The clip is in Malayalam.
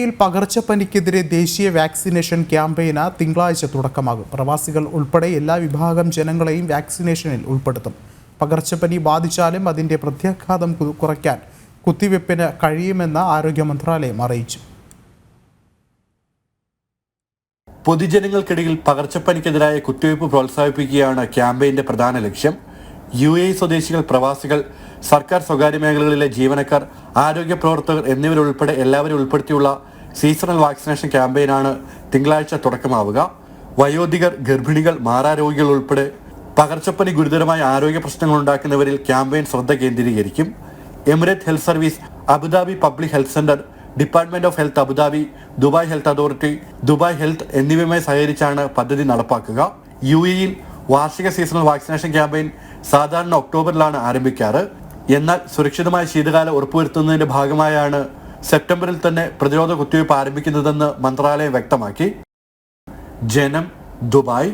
യിൽ പകർച്ചപ്പനിക്കെതിരെ ദേശീയ വാക്സിനേഷൻ ക്യാമ്പയിന് തിങ്കളാഴ്ച തുടക്കമാകും. പ്രവാസികൾ ഉൾപ്പെടെ എല്ലാ വിഭാഗം ജനങ്ങളെയും വാക്സിനേഷനിൽ ഉൾപ്പെടുത്തും. പകർച്ചപ്പനി ബാധിച്ചാലും അതിന്റെ പ്രത്യാഘാതം കുറയ്ക്കാൻ കുത്തിവയ്പ്പിന് കഴിയുമെന്ന് ആരോഗ്യ മന്ത്രാലയം അറിയിച്ചു. പൊതുജനങ്ങൾക്കിടയിൽ പകർച്ചപ്പനിക്കെതിരായ കുത്തിവയ്പ് പ്രോത്സാഹിപ്പിക്കുകയാണ് ക്യാമ്പയിന്റെ പ്രധാന ലക്ഷ്യം. UAE സ്വദേശികൾ, പ്രവാസികൾ, സർക്കാർ സ്വകാര്യ മേഖലകളിലെ ജീവനക്കാർ, ആരോഗ്യ പ്രവർത്തകർ എന്നിവരുൾപ്പെടെ എല്ലാവരും ഉൾപ്പെടുത്തിയുള്ള സീസണൽ വാക്സിനേഷൻ ക്യാമ്പയിനാണ് തിങ്കളാഴ്ച തുടക്കമാവുക. വയോധികർ, ഗർഭിണികൾ, മാറാരോഗികൾ ഉൾപ്പെടെ പകർച്ചപ്പനി ഗുരുതരമായ ആരോഗ്യ പ്രശ്നങ്ങൾ ഉണ്ടാക്കുന്നവരിൽ ക്യാമ്പയിൻ ശ്രദ്ധ കേന്ദ്രീകരിക്കും. Emirate health service, Abu Dhabi public health centre, department of health Abu Dhabi, Dubai health authority, Dubai health എന്നിവയുമായി സഹകരിച്ചാണ് പദ്ധതി നടപ്പാക്കുക. UAE-യിൽ വാർഷിക സീസണൽ വാക്സിനേഷൻ ക്യാമ്പയിൻ സാധാരണ ഒക്ടോബറിലാണ് ആരംഭിക്കാറ്. എന്നാൽ സുരക്ഷിതമായ ശീതകാലം ഉറപ്പുവരുത്തുന്നതിന്റെ ഭാഗമായാണ് സെപ്റ്റംബറിൽ തന്നെ പ്രതിരോധ കുത്തിവയ്പ് ആരംഭിക്കുന്നതെന്ന് മന്ത്രാലയം വ്യക്തമാക്കി. ജനം, ദുബായ്.